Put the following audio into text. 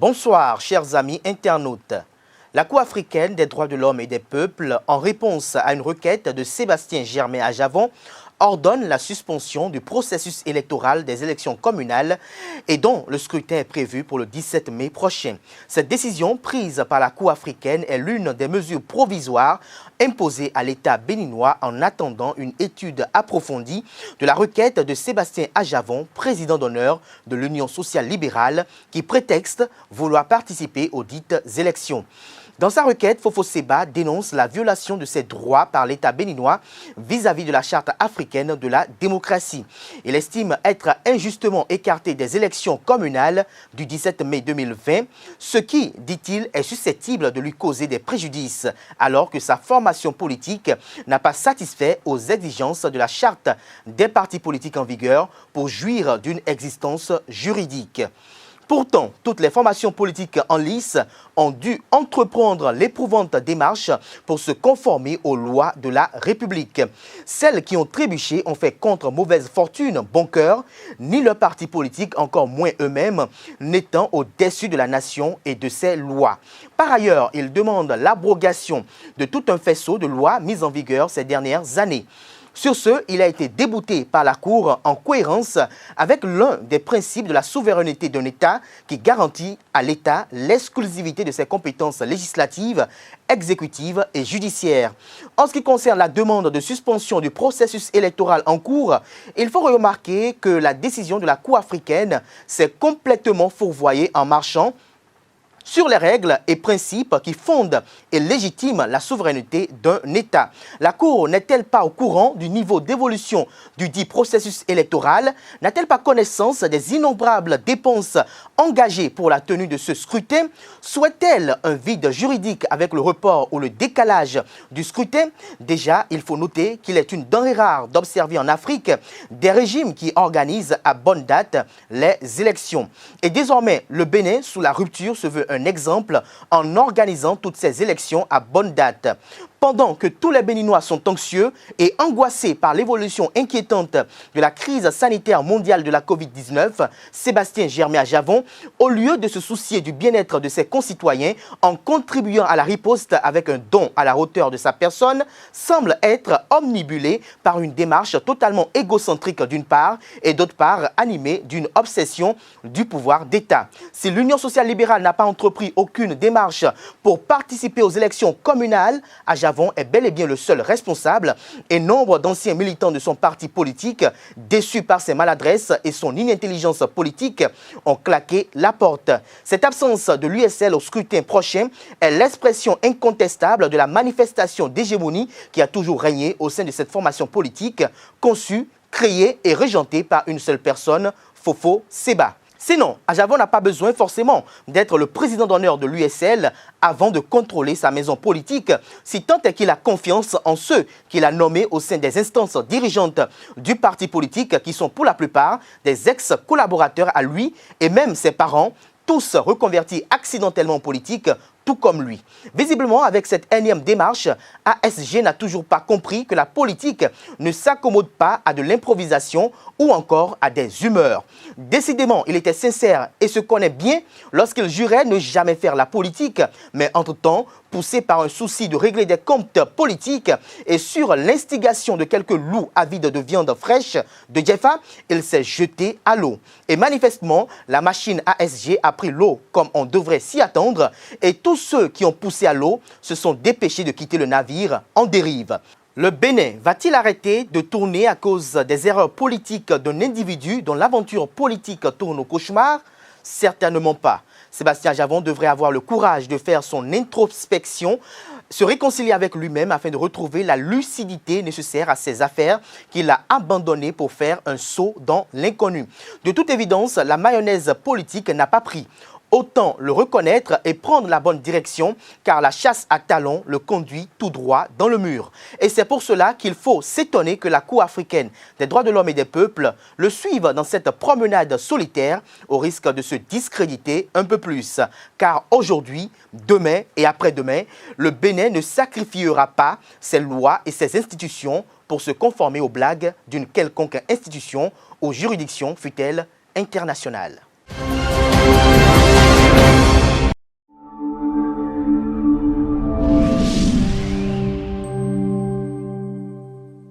Bonsoir, chers amis internautes. La Cour africaine des droits de l'homme et des peuples, en réponse à une requête de Sébastien Germain-Ajavon, ordonne la suspension du processus électoral des élections communales et dont le scrutin est prévu pour le 17 mai prochain. Cette décision prise par la Cour africaine est l'une des mesures provisoires imposées à l'État béninois en attendant une étude approfondie de la requête de Sébastien Ajavon, président d'honneur de l'Union sociale libérale, qui prétexte vouloir participer aux dites élections. Dans sa requête, Fofo Seba dénonce la violation de ses droits par l'État béninois vis-à-vis de la Charte africaine de la démocratie. Il estime être injustement écarté des élections communales du 17 mai 2020, ce qui, dit-il, est susceptible de lui causer des préjudices, alors que sa formation politique n'a pas satisfait aux exigences de la Charte des partis politiques en vigueur pour jouir d'une existence juridique. Pourtant, toutes les formations politiques en lice ont dû entreprendre l'éprouvante démarche pour se conformer aux lois de la République. Celles qui ont trébuché ont fait contre mauvaise fortune, bon cœur, ni leur parti politique, encore moins eux-mêmes, n'étant au-dessus de la nation et de ses lois. Par ailleurs, ils demandent l'abrogation de tout un faisceau de lois mises en vigueur ces dernières années. Sur ce, il a été débouté par la Cour en cohérence avec l'un des principes de la souveraineté d'un État qui garantit à l'État l'exclusivité de ses compétences législatives, exécutives et judiciaires. En ce qui concerne la demande de suspension du processus électoral en cours, il faut remarquer que la décision de la Cour africaine s'est complètement fourvoyée en marchant sur les règles et principes qui fondent et légitiment la souveraineté d'un État. La Cour n'est-elle pas au courant du niveau d'évolution du dit processus électoral? N'a-t-elle pas connaissance des innombrables dépenses engagées pour la tenue de ce scrutin? Souhaite-t-elle un vide juridique avec le report ou le décalage du scrutin? Déjà, il faut noter qu'il est une denrée rare d'observer en Afrique des régimes qui organisent à bonne date les élections. Et désormais, le Bénin, sous la rupture, se veut un exemple en organisant toutes ces élections à bonne date. Pendant que tous les Béninois sont anxieux et angoissés par l'évolution inquiétante de la crise sanitaire mondiale de la Covid-19, Sébastien Germain-Ajavon, au lieu de se soucier du bien-être de ses concitoyens en contribuant à la riposte avec un don à la hauteur de sa personne, semble être omnibulé par une démarche totalement égocentrique d'une part et d'autre part animée d'une obsession du pouvoir d'État. Si l'Union sociale libérale n'a pas entrepris aucune démarche pour participer aux élections communales, Ajavon est bel et bien le seul responsable et nombre d'anciens militants de son parti politique, déçus par ses maladresses et son inintelligence politique, ont claqué la porte. Cette absence de l'USL au scrutin prochain est l'expression incontestable de la manifestation d'hégémonie qui a toujours régné au sein de cette formation politique, conçue, créée et régentée par une seule personne, Fofo Seba. Sinon, Ajavon n'a pas besoin forcément d'être le président d'honneur de l'USL avant de contrôler sa maison politique, si tant est qu'il a confiance en ceux qu'il a nommés au sein des instances dirigeantes du parti politique qui sont pour la plupart des ex-collaborateurs à lui et même ses parents, tous reconvertis accidentellement en politique, tout comme lui. Visiblement, avec cette énième démarche, ASG n'a toujours pas compris que la politique ne s'accommode pas à de l'improvisation ou encore à des humeurs. Décidément, il était sincère et se connaît bien lorsqu'il jurait ne jamais faire la politique, mais entre-temps, poussé par un souci de régler des comptes politiques et sur l'instigation de quelques loups avides de viande fraîche de Jeffa, il s'est jeté à l'eau. Et manifestement, la machine ASG a pris l'eau comme on devrait s'y attendre et tous ceux qui ont poussé à l'eau se sont dépêchés de quitter le navire en dérive. Le Bénin va-t-il arrêter de tourner à cause des erreurs politiques d'un individu dont l'aventure politique tourne au cauchemar? Certainement pas. Sébastien Ajavon devrait avoir le courage de faire son introspection, se réconcilier avec lui-même afin de retrouver la lucidité nécessaire à ses affaires qu'il a abandonnées pour faire un saut dans l'inconnu. De toute évidence, la mayonnaise politique n'a pas pris. Autant le reconnaître et prendre la bonne direction, car la chasse à talons le conduit tout droit dans le mur. Et c'est pour cela qu'il faut s'étonner que la Cour africaine des droits de l'homme et des peuples le suive dans cette promenade solitaire au risque de se discréditer un peu plus. Car aujourd'hui, demain et après-demain, le Bénin ne sacrifiera pas ses lois et ses institutions pour se conformer aux blagues d'une quelconque institution ou juridiction fût-elle internationale.